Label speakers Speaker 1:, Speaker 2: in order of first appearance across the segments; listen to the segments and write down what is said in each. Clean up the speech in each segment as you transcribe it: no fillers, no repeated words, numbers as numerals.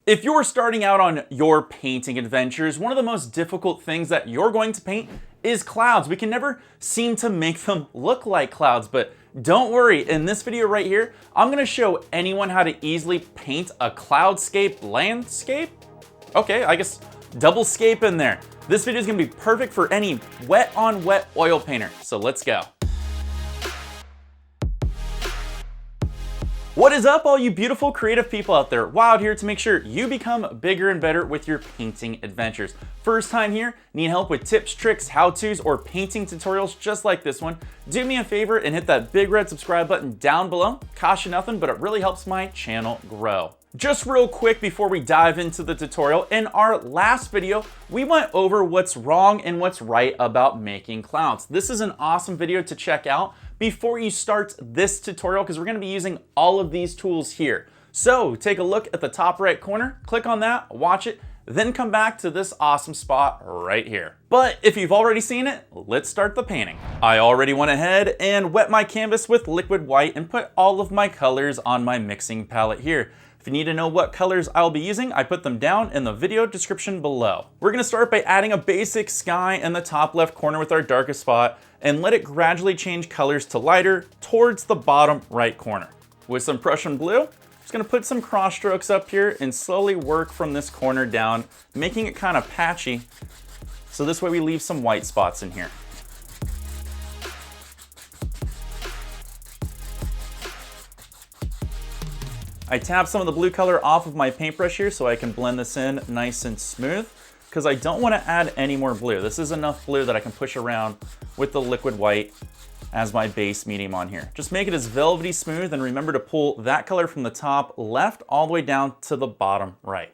Speaker 1: If you're starting out on your painting adventures, one of the most difficult things that you're going to paint is clouds. We can never seem to make them look like clouds, but don't worry, in this video right here, I'm gonna show anyone how to easily paint a cloudscape landscape? Okay, I guess doublescape in there. This video is gonna be perfect for any wet on wet oil painter, so let's go. What is up, all you beautiful creative people out there? Wild here to make sure you become bigger and better with your painting adventures. First time here, need help with tips, tricks, how-tos, or painting tutorials just like this one? Do me a favor and hit that big red subscribe button down below. Costs you nothing, but it really helps my channel grow. Just real quick before we dive into the tutorial, in our last video, we went over what's wrong and what's right about making clouds. This is an awesome video to check out before you start this tutorial because we're going to be using all of these tools here. So take a look at the top right corner, click on that, watch it, then come back to this awesome spot right here. But if you've already seen it, let's start the painting. I already went ahead and wet my canvas with liquid white and put all of my colors on my mixing palette here. If you need to know what colors I'll be using, I put them down in the video description below. We're gonna start by adding a basic sky in the top left corner with our darkest spot and let it gradually change colors to lighter towards the bottom right corner. With some Prussian Blue, just gonna put some cross strokes up here and slowly work from this corner down, making it kind of patchy. So this way we leave some white spots in here. I tap some of the blue color off of my paintbrush here so I can blend this in nice and smooth because I don't want to add any more blue. This is enough blue that I can push around with the liquid white as my base medium on here. Just make it as velvety smooth and remember to pull that color from the top left all the way down to the bottom right.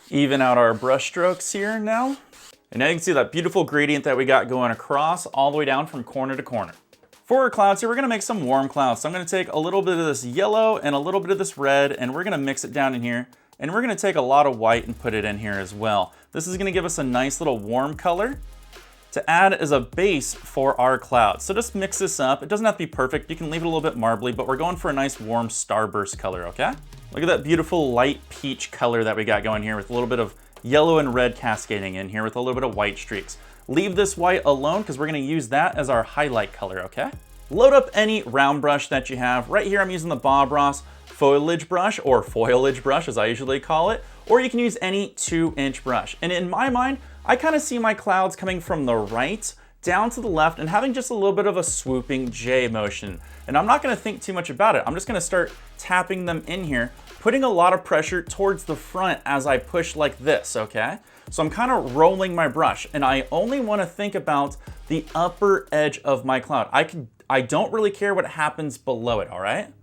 Speaker 1: Even out our brush strokes here now. And now you can see that beautiful gradient that we got going across all the way down from corner to corner. For our clouds here, we're gonna make some warm clouds. So I'm gonna take a little bit of this yellow and a little bit of this red, and we're gonna mix it down in here. And we're gonna take a lot of white and put it in here as well. This is gonna give us a nice little warm color to add as a base for our clouds. So just mix this up. It doesn't have to be perfect. You can leave it a little bit marbly, but we're going for a nice warm starburst color, okay? Look at that beautiful light peach color that we got going here with a little bit of yellow and red cascading in here with a little bit of white streaks. Leave this white alone because we're gonna use that as our highlight color, okay? Load up any round brush that you have. Right here I'm using the Bob Ross foliage brush, or foliage brush as I usually call it, or you can use any 2-inch brush. And in my mind, I kind of see my clouds coming from the right down to the left and having just a little bit of a swooping J motion. And I'm not gonna think too much about it. I'm just gonna start tapping them in here, putting a lot of pressure towards the front as I push like this, okay? So I'm kind of rolling my brush and I only wanna think about the upper edge of my cloud. I don't really care what happens below it, all right?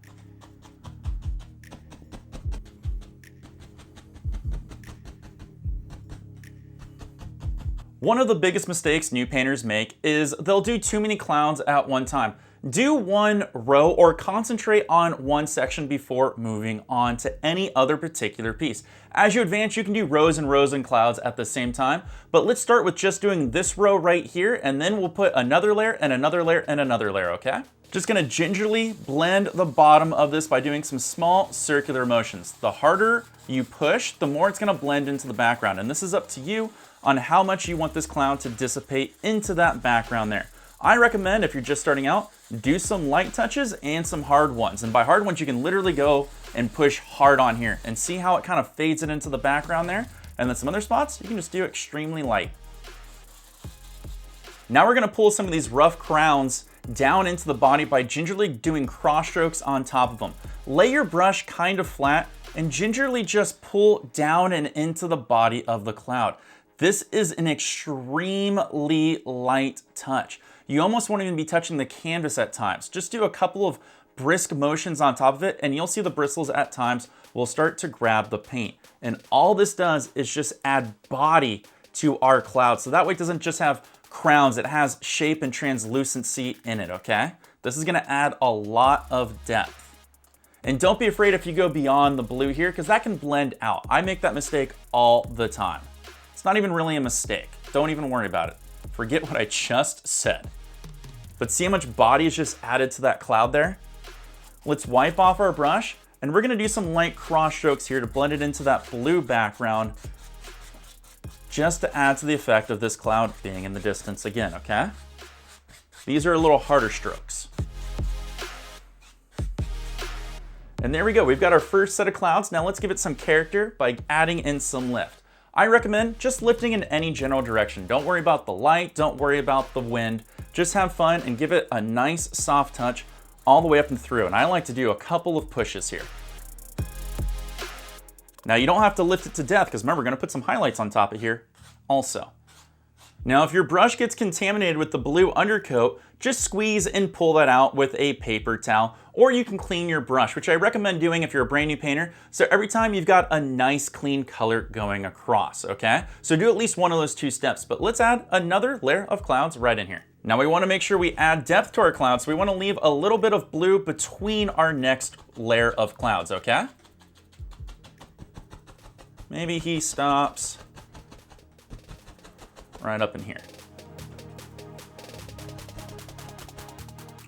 Speaker 1: One of the biggest mistakes new painters make is they'll do too many clouds at one time. Do one row or concentrate on one section before moving on to any other particular piece. As you advance, you can do rows and rows and clouds at the same time, but let's start with just doing this row right here, and then we'll put another layer and another layer and another layer, okay? Just gonna gingerly blend the bottom of this by doing some small circular motions. The harder you push, the more it's gonna blend into the background, and this is up to you on how much you want this cloud to dissipate into that background there. I recommend, if you're just starting out, do some light touches and some hard ones. And by hard ones, you can literally go and push hard on here and see how it kind of fades it into the background there. And then some other spots, you can just do extremely light. Now we're gonna pull some of these rough crowns down into the body by gingerly doing cross strokes on top of them. Lay your brush kind of flat and gingerly just pull down and into the body of the cloud. This is an extremely light touch. You almost won't even be touching the canvas at times. Just do a couple of brisk motions on top of it and you'll see the bristles at times will start to grab the paint. And all this does is just add body to our cloud. So that way it doesn't just have crowns, it has shape and translucency in it, okay? This is gonna add a lot of depth. And don't be afraid if you go beyond the blue here because that can blend out. I make that mistake all the time. It's not even really a mistake. Don't even worry about it. Forget what I just said. But see how much body is just added to that cloud there? Let's wipe off our brush, and we're gonna do some light cross strokes here to blend it into that blue background, just to add to the effect of this cloud being in the distance again, okay? These are a little harder strokes. And there we go, we've got our first set of clouds. Now let's give it some character by adding in some lift. I recommend just lifting in any general direction. Don't worry about the light, don't worry about the wind. Just have fun and give it a nice soft touch all the way up and through. And I like to do a couple of pushes here. Now you don't have to lift it to death, because remember, we're gonna put some highlights on top of here also. Now if your brush gets contaminated with the blue undercoat, just squeeze and pull that out with a paper towel, or you can clean your brush, which I recommend doing if you're a brand new painter. So every time you've got a nice clean color going across, okay? So do at least one of those two steps, but let's add another layer of clouds right in here. Now we wanna make sure we add depth to our clouds, so we wanna leave a little bit of blue between our next layer of clouds, okay? Maybe he stops right up in here.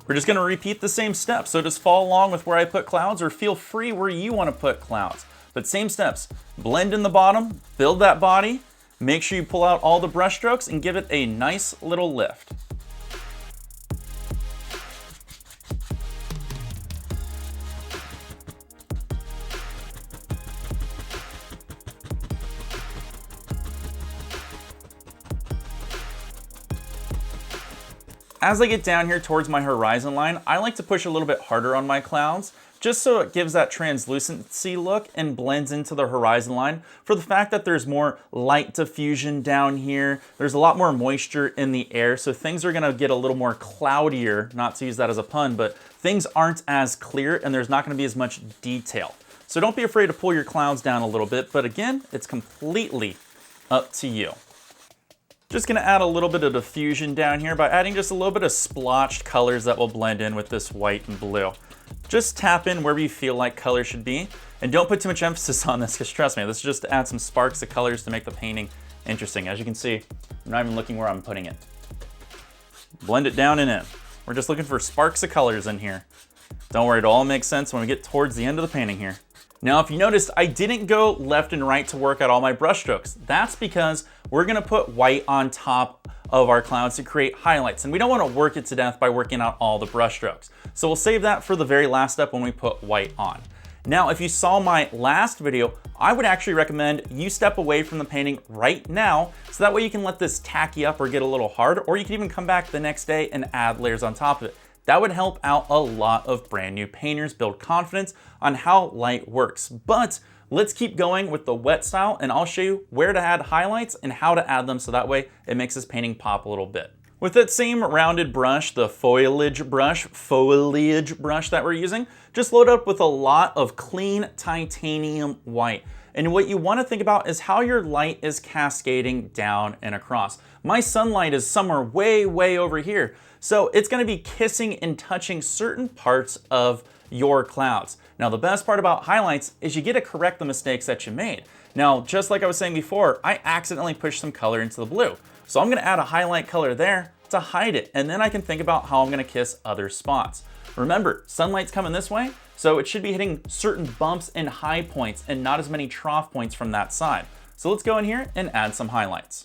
Speaker 1: We're just gonna repeat the same steps, so just follow along with where I put clouds, or feel free where you wanna put clouds. But same steps, blend in the bottom, build that body, make sure you pull out all the brush strokes and give it a nice little lift. As I get down here towards my horizon line, I like to push a little bit harder on my clouds, just so it gives that translucency look and blends into the horizon line. For the fact that there's more light diffusion down here, there's a lot more moisture in the air, so things are gonna get a little more cloudier, not to use that as a pun, but things aren't as clear and there's not gonna be as much detail. So don't be afraid to pull your clouds down a little bit, but again, it's completely up to you. Just gonna add a little bit of diffusion down here by adding just a little bit of splotched colors that will blend in with this white and blue. Just tap in wherever you feel like color should be, and don't put too much emphasis on this, because trust me, this is just to add some sparks of colors to make the painting interesting. As you can see, I'm not even looking where I'm putting it. Blend it down and in. We're just looking for sparks of colors in here. Don't worry, it all makes sense when we get towards the end of the painting here. Now, if you noticed, I didn't go left and right to work out all my brush strokes. That's because we're gonna put white on top of our clouds to create highlights, and we don't wanna work it to death by working out all the brush strokes. So we'll save that for the very last step when we put white on. Now, if you saw my last video, I would actually recommend you step away from the painting right now, so that way you can let this tacky up or get a little hard, or you can even come back the next day and add layers on top of it. That would help out a lot of brand new painters build confidence on how light works. But let's keep going with the wet style, and I'll show you where to add highlights and how to add them, so that way it makes this painting pop a little bit. With that same rounded brush, the foliage brush that we're using, just load up with a lot of clean titanium white. And what you want to think about is how your light is cascading down and across. My sunlight is somewhere way over here. So it's going to be kissing and touching certain parts of your clouds. Now, the best part about highlights is you get to correct the mistakes that you made. Now, just like I was saying before, I accidentally pushed some color into the blue. So I'm going to add a highlight color there to hide it, and then I can think about how I'm going to kiss other spots. Remember, sunlight's coming this way, so it should be hitting certain bumps and high points and not as many trough points from that side. So let's go in here and add some highlights.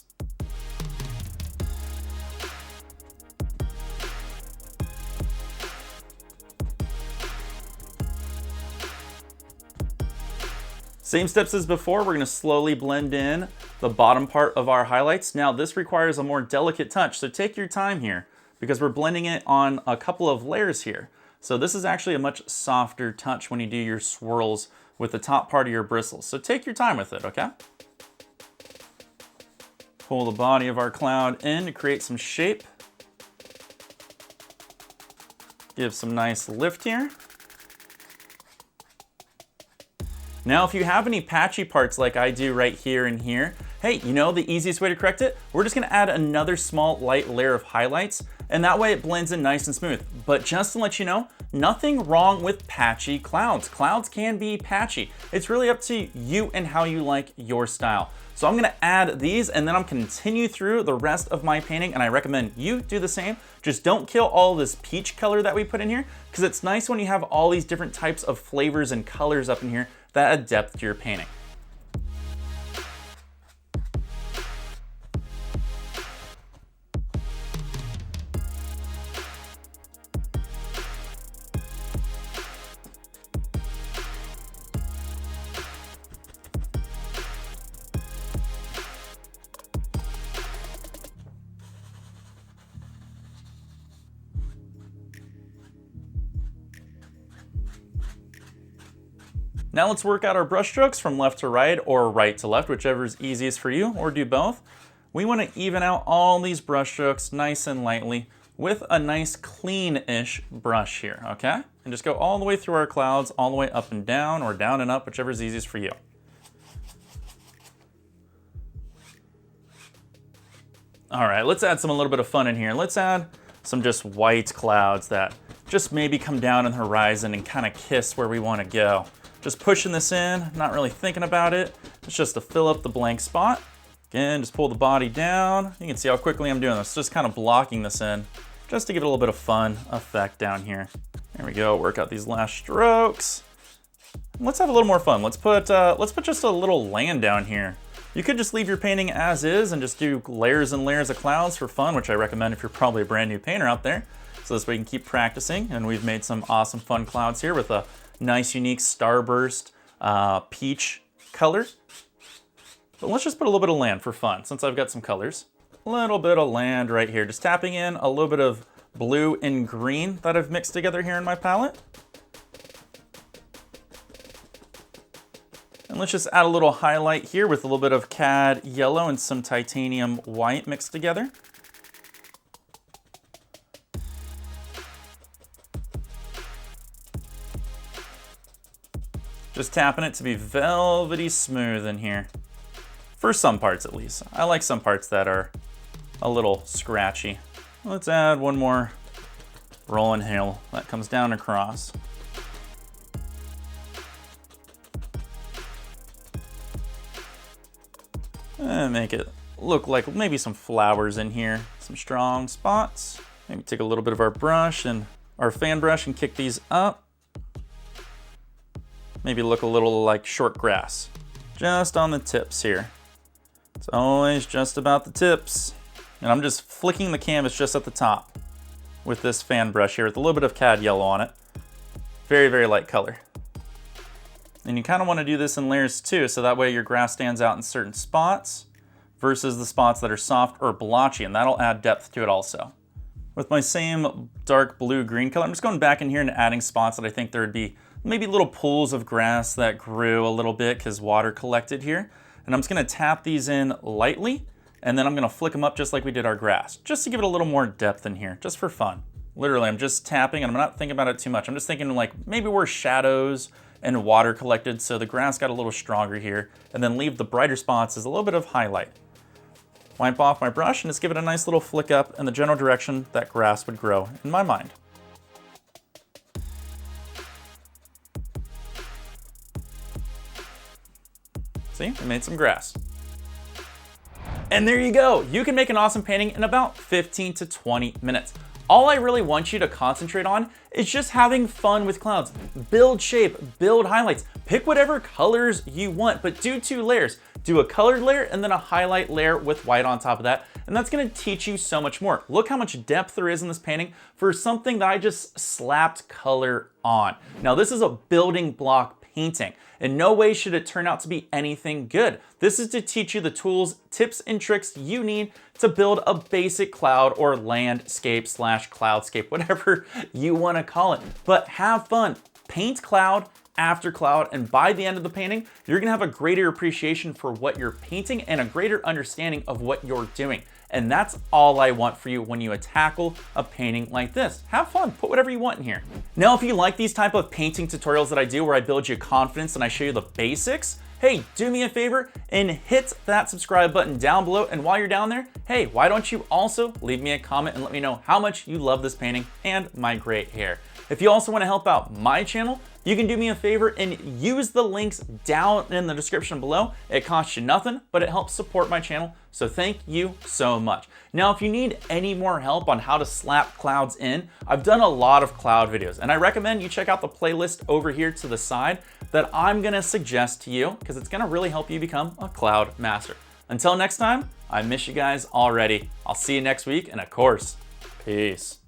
Speaker 1: Same steps as before, we're gonna slowly blend in the bottom part of our highlights. Now this requires a more delicate touch, so take your time here because we're blending it on a couple of layers here. So this is actually a much softer touch when you do your swirls with the top part of your bristles. So take your time with it, okay? Pull the body of our cloud in to create some shape. Give some nice lift here. Now, if you have any patchy parts like I do right here and here, hey, you know the easiest way to correct it? We're just gonna add another small light layer of highlights, and that way it blends in nice and smooth. But just to let you know, nothing wrong with patchy clouds. Clouds can be patchy. It's really up to you and how you like your style. So I'm gonna add these and then I'm gonna continue through the rest of my painting, and I recommend you do the same. Just don't kill all this peach color that we put in here, because it's nice when you have all these different types of flavors and colors up in here that add depth to your painting. Now let's work out our brush strokes from left to right or right to left, whichever is easiest for you, or do both. We want to even out all these brush strokes nice and lightly with a nice clean-ish brush here, okay? And just go all the way through our clouds, all the way up and down or down and up, whichever is easiest for you. All right, let's add a little bit of fun in here. Let's add some just white clouds that just maybe come down on the horizon and kind of kiss where we want to go. Just pushing this in, not really thinking about it. It's just to fill up the blank spot. Again, just pull the body down. You can see how quickly I'm doing this. Just kind of blocking this in, just to give it a little bit of fun effect down here. There we go, work out these last strokes. Let's have a little more fun. Let's put just a little land down here. You could just leave your painting as is and just do layers and layers of clouds for fun, which I recommend if you're probably a brand new painter out there. So this way you can keep practicing, and we've made some awesome fun clouds here with a nice unique starburst peach color. But let's just put a little bit of land for fun since I've got some colors. A little bit of land right here, just tapping in a little bit of blue and green that I've mixed together here in my palette. And let's just add a little highlight here with a little bit of Cad Yellow and some titanium white mixed together. Just tapping it to be velvety smooth in here. For some parts at least. I like some parts that are a little scratchy. Let's add one more rolling hill that comes down across. And make it look like maybe some flowers in here. Some strong spots. Maybe take a little bit of our brush and our fan brush and kick these up. Maybe look a little like short grass, just on the tips here. It's always just about the tips. And I'm just flicking the canvas just at the top with this fan brush here with a little bit of Cad Yellow on it. Very, very light color. And you kind of want to do this in layers too, so that way your grass stands out in certain spots versus the spots that are soft or blotchy, and that'll add depth to it also. With my same dark blue-green color, I'm just going back in here and adding spots that I think there would be maybe little pools of grass that grew a little bit because water collected here. And I'm just gonna tap these in lightly, and then I'm gonna flick them up just like we did our grass, just to give it a little more depth in here, just for fun. Literally, I'm just tapping and I'm not thinking about it too much. I'm just thinking like maybe where shadows and water collected, so the grass got a little stronger here, and then leave the brighter spots as a little bit of highlight. Wipe off my brush and just give it a nice little flick up in the general direction that grass would grow in my mind. See, we made some grass. And there you go. You can make an awesome painting in about 15 to 20 minutes. All I really want you to concentrate on is just having fun with clouds. Build shape, build highlights, pick whatever colors you want, but do 2 layers. Do a colored layer and then a highlight layer with white on top of that. And that's gonna teach you so much more. Look how much depth there is in this painting for something that I just slapped color on. Now this is a building block painting. In no way should it turn out to be anything good. This is to teach you the tools, tips, and tricks you need to build a basic cloud or landscape / cloudscape, whatever you want to call it. But have fun, paint cloud after cloud, and by the end of the painting, you're gonna have a greater appreciation for what you're painting and a greater understanding of what you're doing. And that's all I want for you when you tackle a painting like this. Have fun, put whatever you want in here. Now, if you like these type of painting tutorials that I do where I build you confidence and I show you the basics, hey, do me a favor and hit that subscribe button down below. And while you're down there, hey, why don't you also leave me a comment and let me know how much you love this painting and my great hair. If you also want to help out my channel, you can do me a favor and use the links down in the description below. It costs you nothing, but it helps support my channel, so thank you so much. Now, if you need any more help on how to slap clouds in, I've done a lot of cloud videos, and I recommend you check out the playlist over here to the side that I'm gonna suggest to you, because it's gonna really help you become a cloud master. Until next time, I miss you guys already. I'll see you next week, and of course, peace.